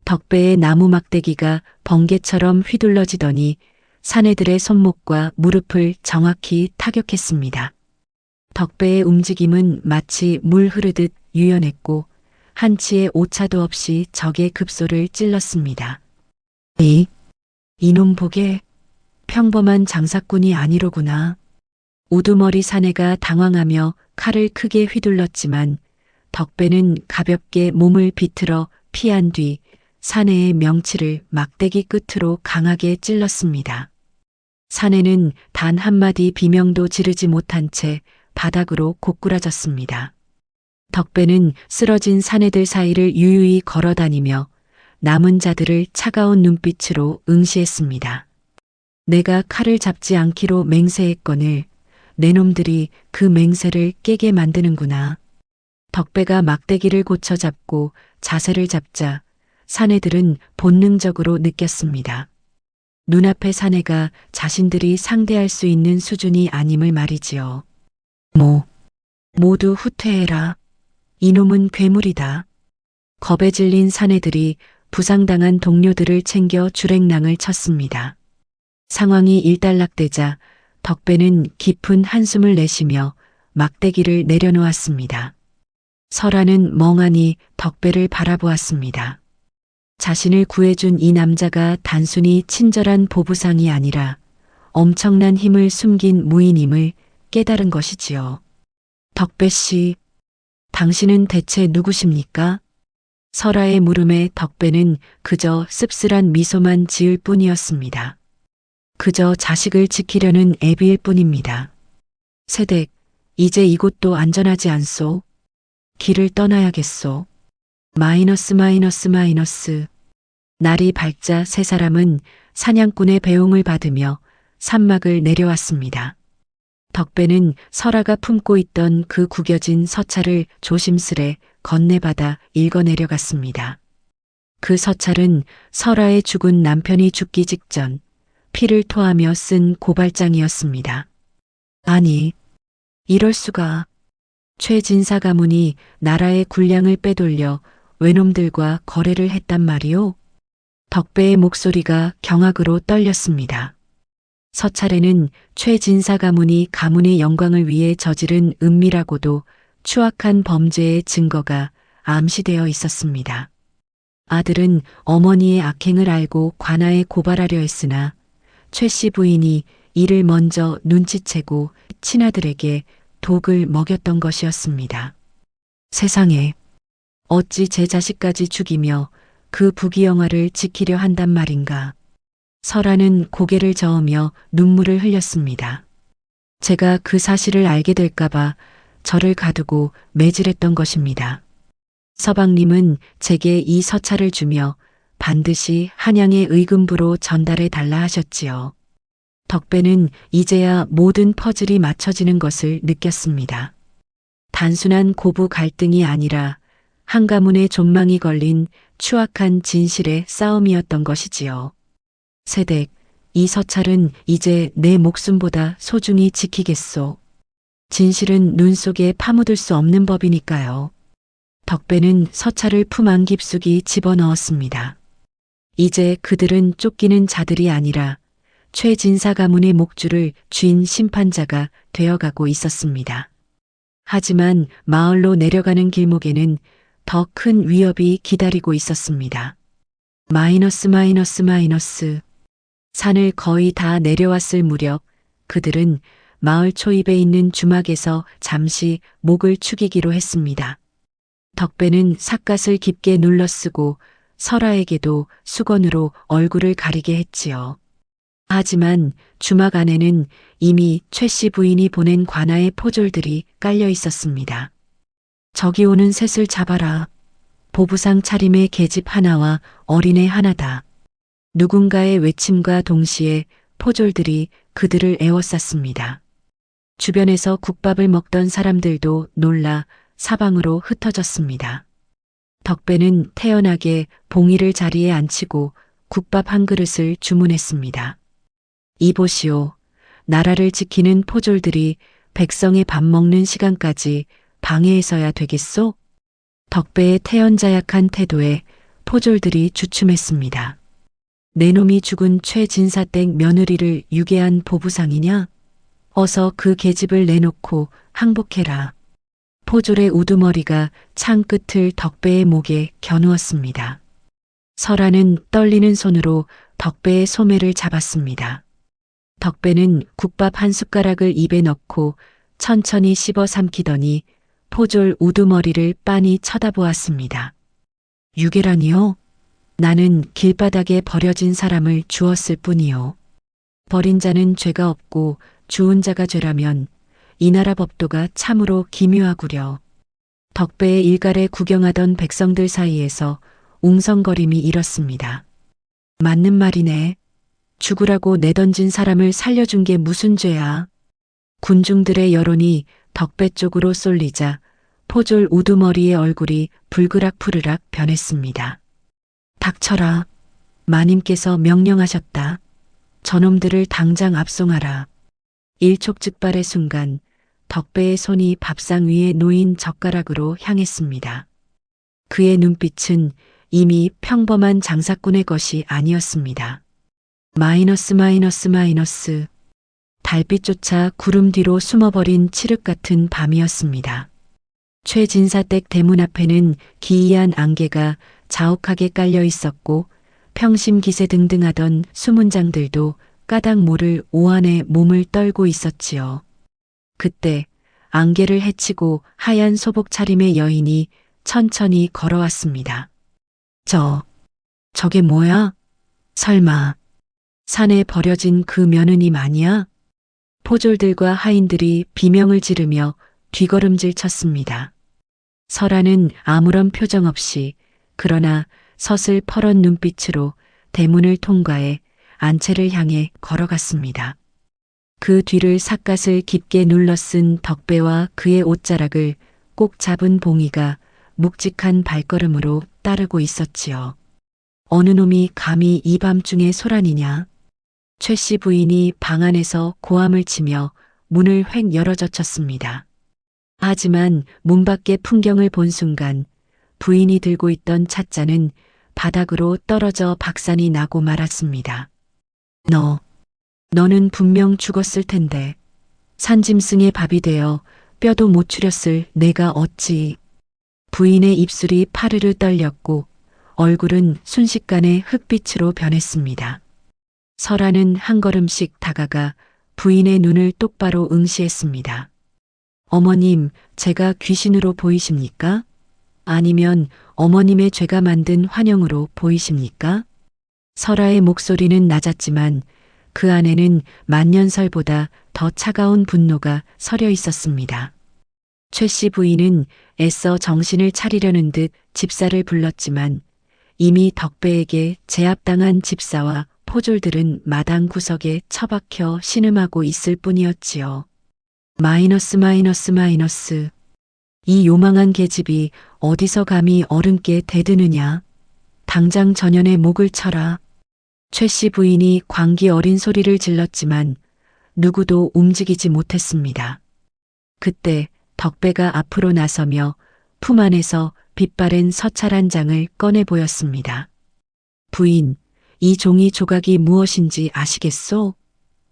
덕배의 나무 막대기가 번개처럼 휘둘러지더니 사내들의 손목과 무릎을 정확히 타격했습니다. 덕배의 움직임은 마치 물 흐르듯 유연했고 한치의 오차도 없이 적의 급소를 찔렀습니다. 이놈 보게 평범한 장사꾼이 아니로구나. 우두머리 사내가 당황하며 칼을 크게 휘둘렀지만 덕배는 가볍게 몸을 비틀어 피한 뒤 사내의 명치를 막대기 끝으로 강하게 찔렀습니다. 사내는 단 한마디 비명도 지르지 못한 채 바닥으로 고꾸라졌습니다. 덕배는 쓰러진 사내들 사이를 유유히 걸어다니며 남은 자들을 차가운 눈빛으로 응시했습니다. 내가 칼을 잡지 않기로 맹세했거늘 내 놈들이 그 맹세를 깨게 만드는구나. 덕배가 막대기를 고쳐 잡고 자세를 잡자 사내들은 본능적으로 느꼈습니다. 눈앞의 사내가 자신들이 상대할 수 있는 수준이 아님을 말이지요. 모두 후퇴해라. 이놈은 괴물이다. 겁에 질린 사내들이 부상당한 동료들을 챙겨 주랭랑을 쳤습니다. 상황이 일단락되자 덕배는 깊은 한숨을 내쉬며 막대기를 내려놓았습니다. 설아는 멍하니 덕배를 바라보았습니다. 자신을 구해준 이 남자가 단순히 친절한 보부상이 아니라 엄청난 힘을 숨긴 무인임을 깨달은 것이지요. 덕배 씨, 당신은 대체 누구십니까? 설아의 물음에 덕배는 그저 씁쓸한 미소만 지을 뿐이었습니다. 그저 자식을 지키려는 애비일 뿐입니다. 세댁, 이제 이곳도 안전하지 않소. 길을 떠나야겠소. 마이너스 마이너스 마이너스. 날이 밝자 세 사람은 사냥꾼의 배웅을 받으며 산막을 내려왔습니다. 덕배는 설아가 품고 있던 그 구겨진 서찰을 조심스레 건네받아 읽어 내려갔습니다. 그 서찰은 설아의 죽은 남편이 죽기 직전 피를 토하며 쓴 고발장이었습니다. 아니, 이럴 수가. 최진사 가문이 나라의 군량을 빼돌려 외놈들과 거래를 했단 말이오? 덕배의 목소리가 경악으로 떨렸습니다. 서찰에는 최진사 가문이 가문의 영광을 위해 저지른 은밀하고도 추악한 범죄의 증거가 암시되어 있었습니다. 아들은 어머니의 악행을 알고 관아에 고발하려 했으나 최 씨 부인이 이를 먼저 눈치채고 친아들에게 독을 먹였던 것이었습니다. 세상에, 어찌 제 자식까지 죽이며 그 부귀영화를 지키려 한단 말인가. 설아는 고개를 저으며 눈물을 흘렸습니다. 제가 그 사실을 알게 될까봐 저를 가두고 매질했던 것입니다. 서방님은 제게 이 서찰을 주며 반드시 한양의 의금부로 전달해 달라 하셨지요. 덕배는 이제야 모든 퍼즐이 맞춰지는 것을 느꼈습니다. 단순한 고부 갈등이 아니라 한 가문의 존망이 걸린 추악한 진실의 싸움이었던 것이지요. 세댁, 이 서찰은 이제 내 목숨보다 소중히 지키겠소. 진실은 눈 속에 파묻을 수 없는 법이니까요. 덕배는 서찰을 품 안 깊숙이 집어넣었습니다. 이제 그들은 쫓기는 자들이 아니라 최진사 가문의 목줄을 쥔 심판자가 되어가고 있었습니다. 하지만 마을로 내려가는 길목에는 더 큰 위협이 기다리고 있었습니다. 마이너스 마이너스 마이너스. 산을 거의 다 내려왔을 무렵 그들은 마을 초입에 있는 주막에서 잠시 목을 축이기로 했습니다. 덕배는 삿갓을 깊게 눌러쓰고 설아에게도 수건으로 얼굴을 가리게 했지요. 하지만 주막 안에는 이미 최 씨 부인이 보낸 관아의 포졸들이 깔려 있었습니다. 저기 오는 셋을 잡아라. 보부상 차림의 계집 하나와 어린애 하나다. 누군가의 외침과 동시에 포졸들이 그들을 에워쌌습니다. 주변에서 국밥을 먹던 사람들도 놀라 사방으로 흩어졌습니다. 덕배는 태연하게 봉이를 자리에 앉히고 국밥 한 그릇을 주문했습니다. 이보시오. 나라를 지키는 포졸들이 백성의 밥 먹는 시간까지 방해해서야 되겠소? 덕배의 태연자약한 태도에 포졸들이 주춤했습니다. 내 놈이 죽은 최진사댁 며느리를 유괴한 보부상이냐? 어서 그 계집을 내놓고 항복해라. 포졸의 우두머리가 창 끝을 덕배의 목에 겨누었습니다. 설아는 떨리는 손으로 덕배의 소매를 잡았습니다. 덕배는 국밥 한 숟가락을 입에 넣고 천천히 씹어 삼키더니 포졸 우두머리를 빤히 쳐다보았습니다. 유괴라니요? 나는 길바닥에 버려진 사람을 주었을 뿐이요. 버린 자는 죄가 없고 주운 자가 죄라면 이 나라 법도가 참으로 기묘하구려. 덕배의 일갈에 구경하던 백성들 사이에서 웅성거림이 일었습니다. 맞는 말이네. 죽으라고 내던진 사람을 살려준 게 무슨 죄야. 군중들의 여론이 덕배 쪽으로 쏠리자 포졸 우두머리의 얼굴이 불그락푸르락 변했습니다. 닥쳐라. 마님께서 명령하셨다. 저놈들을 당장 압송하라. 일촉즉발의 순간 덕배의 손이 밥상 위에 놓인 젓가락으로 향했습니다. 그의 눈빛은 이미 평범한 장사꾼의 것이 아니었습니다. 마이너스 마이너스 마이너스. 달빛조차 구름 뒤로 숨어버린 칠흑 같은 밤이었습니다. 최진사댁 대문 앞에는 기이한 안개가 자욱하게 깔려 있었고 평심기세등등하던 수문장들도 까닭 모를 오한에 몸을 떨고 있었지요. 그때 안개를 헤치고 하얀 소복 차림의 여인이 천천히 걸어왔습니다. 저게 뭐야? 설마 산에 버려진 그 며느님 아니야? 포졸들과 하인들이 비명을 지르며 뒷걸음질 쳤습니다. 설아는 아무런 표정 없이 그러나 서슬퍼런 눈빛으로 대문을 통과해 안채를 향해 걸어갔습니다. 그 뒤를 삿갓을 깊게 눌러 쓴 덕배와 그의 옷자락을 꼭 잡은 봉이가 묵직한 발걸음으로 따르고 있었지요. 어느 놈이 감히 이 밤중에 소란이냐? 최 씨 부인이 방 안에서 고함을 치며 문을 획 열어젖혔습니다. 하지만 문 밖의 풍경을 본 순간 부인이 들고 있던 찻잔은 바닥으로 떨어져 박산이 나고 말았습니다. 너는 분명 죽었을 텐데 산짐승의 밥이 되어 뼈도 못 추렸을 내가 어찌. 부인의 입술이 파르르 떨렸고 얼굴은 순식간에 흑빛으로 변했습니다. 설아는 한 걸음씩 다가가 부인의 눈을 똑바로 응시했습니다. 어머님, 제가 귀신으로 보이십니까? 아니면 어머님의 죄가 만든 환영으로 보이십니까? 설아의 목소리는 낮았지만 그 안에는 만년설보다 더 차가운 분노가 서려 있었습니다. 최 씨 부인은 애써 정신을 차리려는 듯 집사를 불렀지만 이미 덕배에게 제압당한 집사와 포졸들은 마당 구석에 처박혀 신음하고 있을 뿐이었지요. 마이너스. 이 요망한 계집이 어디서 감히 어른께 대드느냐. 당장 전연의 목을 쳐라. 최 씨 부인이 광기 어린 소리를 질렀지만 누구도 움직이지 못했습니다. 그때 덕배가 앞으로 나서며 품 안에서 빛바랜 서찰 한 장을 꺼내 보였습니다. 부인, 이 종이 조각이 무엇인지 아시겠소?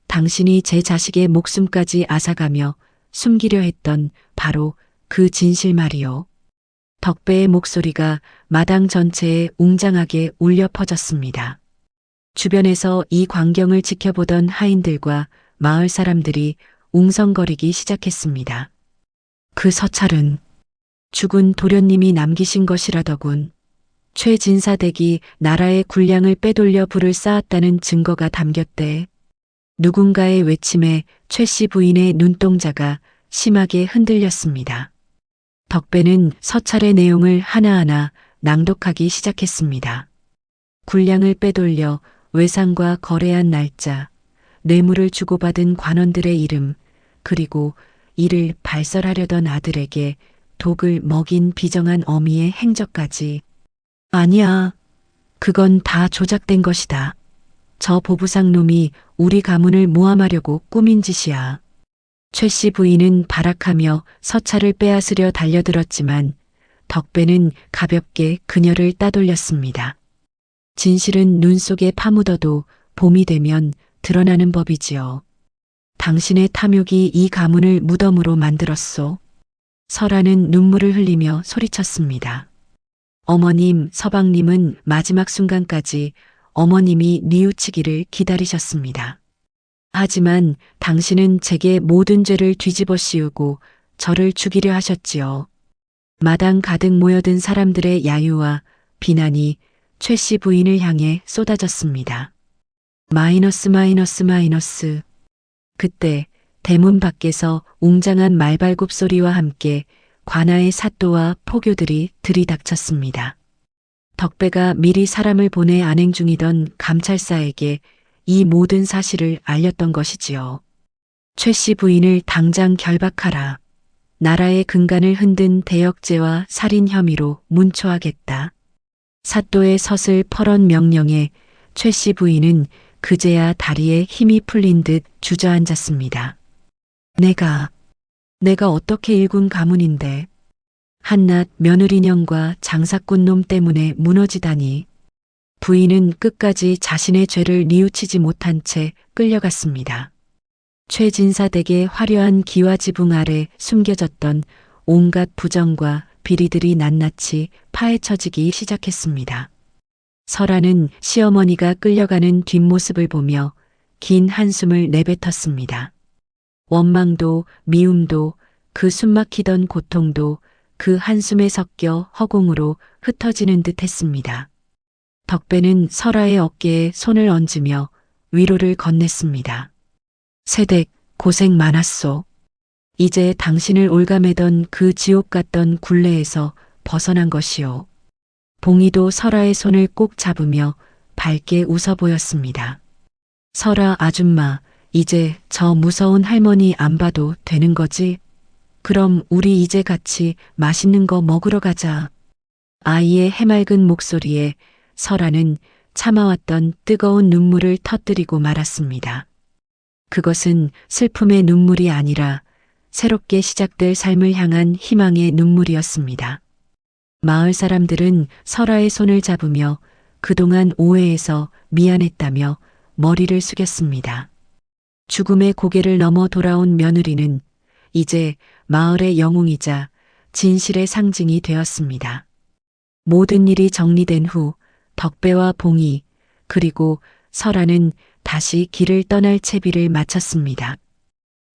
당신이 제 자식의 목숨까지 앗아가며 숨기려 했던 바로 그 진실 말이요. 덕배의 목소리가 마당 전체에 웅장하게 울려 퍼졌습니다. 주변에서 이 광경을 지켜보던 하인들과 마을 사람들이 웅성거리기 시작했습니다. 그 서찰은 죽은 도련님이 남기신 것이라더군. 최 진사댁이 나라의 군량을 빼돌려 불을 쌓았다는 증거가 담겼대. 누군가의 외침에 최 씨 부인의 눈동자가 심하게 흔들렸습니다. 덕배는 서찰의 내용을 하나하나 낭독하기 시작했습니다. 군량을 빼돌려 외상과 거래한 날짜, 뇌물을 주고받은 관원들의 이름, 그리고 이를 발설하려던 아들에게 독을 먹인 비정한 어미의 행적까지. 아니야. 그건 다 조작된 것이다. 저 보부상 놈이 우리 가문을 모함하려고 꾸민 짓이야. 최 씨 부인은 발악하며 서찰을 빼앗으려 달려들었지만 덕배는 가볍게 그녀를 따돌렸습니다. 진실은 눈 속에 파묻어도 봄이 되면 드러나는 법이지요. 당신의 탐욕이 이 가문을 무덤으로 만들었소. 설아는 눈물을 흘리며 소리쳤습니다. 어머님, 서방님은 마지막 순간까지 어머님이 뉘우치기를 기다리셨습니다. 하지만 당신은 제게 모든 죄를 뒤집어 씌우고 저를 죽이려 하셨지요. 마당 가득 모여든 사람들의 야유와 비난이 최 씨 부인을 향해 쏟아졌습니다. 마이너스. 그때 대문 밖에서 웅장한 말발굽 소리와 함께 관아의 사또와 포교들이 들이닥쳤습니다. 덕배가 미리 사람을 보내 안행 중이던 감찰사에게 이 모든 사실을 알렸던 것이지요. 최 씨 부인을 당장 결박하라. 나라의 근간을 흔든 대역죄와 살인 혐의로 문초하겠다. 사또의 서슬퍼런 명령에 최 씨 부인은 그제야 다리에 힘이 풀린 듯 주저앉았습니다. 내가 어떻게 일군 가문인데 한낱 며느리년과 장사꾼 놈 때문에 무너지다니. 부인은 끝까지 자신의 죄를 뉘우치지 못한 채 끌려갔습니다. 최 진사댁의 화려한 기와지붕 아래 숨겨졌던 온갖 부정과 비리들이 낱낱이 파헤쳐지기 시작했습니다. 설아는 시어머니가 끌려가는 뒷모습을 보며 긴 한숨을 내뱉었습니다. 원망도 미움도 그 숨막히던 고통도 그 한숨에 섞여 허공으로 흩어지는 듯 했습니다. 덕배는 설아의 어깨에 손을 얹으며 위로를 건넸습니다. 새댁 고생 많았소. 이제 당신을 올가매던 그 지옥 같던 굴레에서 벗어난 것이요. 봉이도 설아의 손을 꼭 잡으며 밝게 웃어 보였습니다. 설아 아줌마, 이제 저 무서운 할머니 안 봐도 되는 거지? 그럼 우리 이제 같이 맛있는 거 먹으러 가자. 아이의 해맑은 목소리에 설아는 참아왔던 뜨거운 눈물을 터뜨리고 말았습니다. 그것은 슬픔의 눈물이 아니라 새롭게 시작될 삶을 향한 희망의 눈물이었습니다. 마을 사람들은 설아의 손을 잡으며 그동안 오해해서 미안했다며 머리를 숙였습니다. 죽음의 고개를 넘어 돌아온 며느리는 이제 마을의 영웅이자 진실의 상징이 되었습니다. 모든 일이 정리된 후 덕배와 봉이 그리고 설아는 다시 길을 떠날 채비를 마쳤습니다.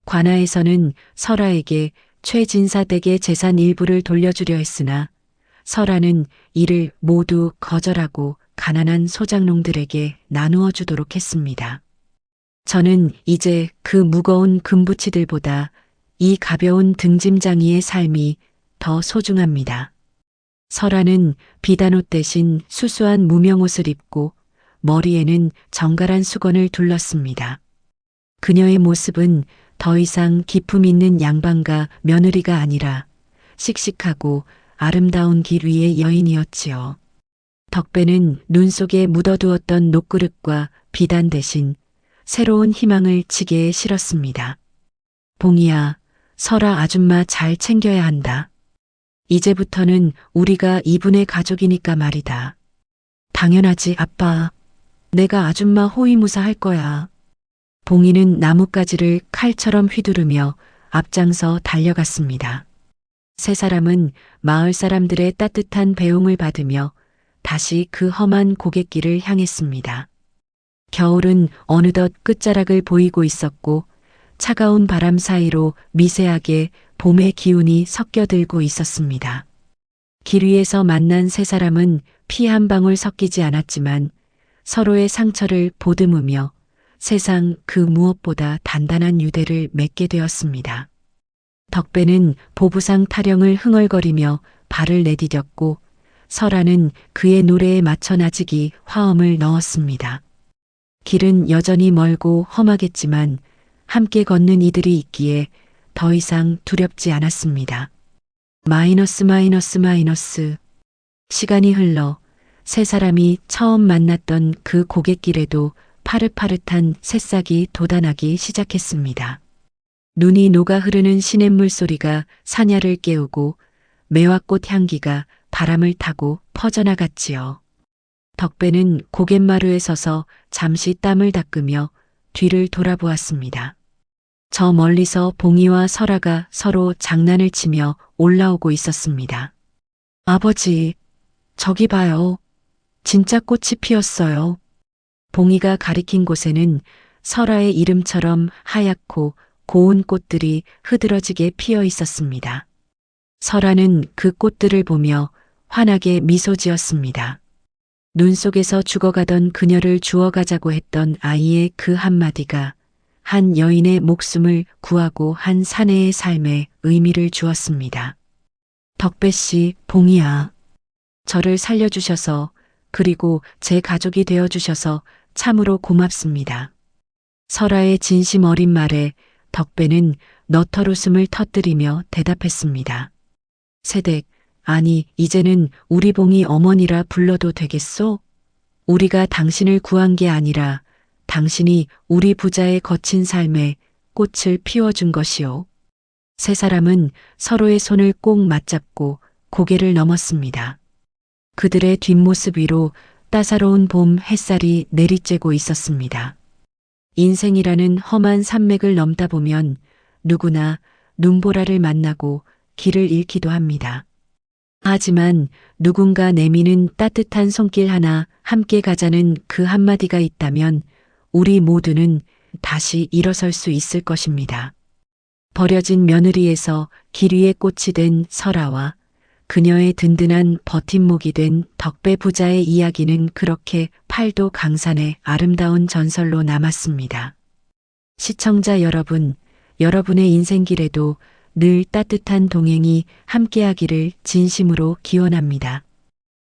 관아에서는 설아에게 최진사 댁의 재산 일부를 돌려주려 했으나 설아는 이를 모두 거절하고 가난한 소장농들에게 나누어 주도록 했습니다. 저는 이제 그 무거운 금부치들보다 이 가벼운 등짐장이의 삶이 더 소중합니다. 설아는 비단옷 대신 수수한 무명옷을 입고 머리에는 정갈한 수건을 둘렀습니다. 그녀의 모습은 더 이상 기품 있는 양반과 며느리가 아니라 씩씩하고 아름다운 길 위의 여인이었지요. 덕배는 눈 속에 묻어두었던 녹그릇과 비단 대신 새로운 희망을 지게에 실었습니다. 봉이야, 설아 아줌마 잘 챙겨야 한다. 이제부터는 우리가 이분의 가족이니까 말이다. 당연하지, 아빠. 내가 아줌마 호위무사 할 거야. 봉이는 나뭇가지를 칼처럼 휘두르며 앞장서 달려갔습니다. 세 사람은 마을 사람들의 따뜻한 배웅을 받으며 다시 그 험한 고갯길을 향했습니다. 겨울은 어느덧 끝자락을 보이고 있었고 차가운 바람 사이로 미세하게 봄의 기운이 섞여들고 있었습니다. 길 위에서 만난 세 사람은 피 한 방울 섞이지 않았지만 서로의 상처를 보듬으며 세상 그 무엇보다 단단한 유대를 맺게 되었습니다. 덕배는 보부상 타령을 흥얼거리며 발을 내디뎠고 설아는 그의 노래에 맞춰 나지기 화음을 넣었습니다. 길은 여전히 멀고 험하겠지만 함께 걷는 이들이 있기에 더 이상 두렵지 않았습니다. 마이너스. 시간이 흘러 세 사람이 처음 만났던 그 고갯길에도 파릇파릇한 새싹이 돋아나기 시작했습니다. 눈이 녹아 흐르는 시냇물 소리가 사냐를 깨우고 매화꽃 향기가 바람을 타고 퍼져나갔지요. 덕배는 고갯마루에 서서 잠시 땀을 닦으며 뒤를 돌아보았습니다. 저 멀리서 봉이와 설아가 서로 장난을 치며 올라오고 있었습니다. 아버지, 저기 봐요. 진짜 꽃이 피었어요. 봉이가 가리킨 곳에는 설아의 이름처럼 하얗고 고운 꽃들이 흐드러지게 피어 있었습니다. 설아는 그 꽃들을 보며 환하게 미소 지었습니다. 눈 속에서 죽어가던 그녀를 주워가자고 했던 아이의 그 한마디가 한 여인의 목숨을 구하고 한 사내의 삶에 의미를 주었습니다. 덕배 씨, 봉이야. 저를 살려주셔서 그리고 제 가족이 되어주셔서 참으로 고맙습니다. 설아의 진심 어린 말에 덕배는 너털웃음을 터뜨리며 대답했습니다. 세댁, 아니 이제는 우리 봉이 어머니라 불러도 되겠소? 우리가 당신을 구한 게 아니라 당신이 우리 부자의 거친 삶에 꽃을 피워준 것이오. 세 사람은 서로의 손을 꼭 맞잡고 고개를 넘었습니다. 그들의 뒷모습 위로 따사로운 봄 햇살이 내리쬐고 있었습니다. 인생이라는 험한 산맥을 넘다 보면 누구나 눈보라를 만나고 길을 잃기도 합니다. 하지만 누군가 내미는 따뜻한 손길 하나 함께 가자는 그 한마디가 있다면 우리 모두는 다시 일어설 수 있을 것입니다. 버려진 며느리에서 길 위에 꽃이 된 설아와 그녀의 든든한 버팀목이 된 덕배 부자의 이야기는 그렇게 팔도 강산의 아름다운 전설로 남았습니다. 시청자 여러분, 여러분의 인생길에도 늘 따뜻한 동행이 함께하기를 진심으로 기원합니다.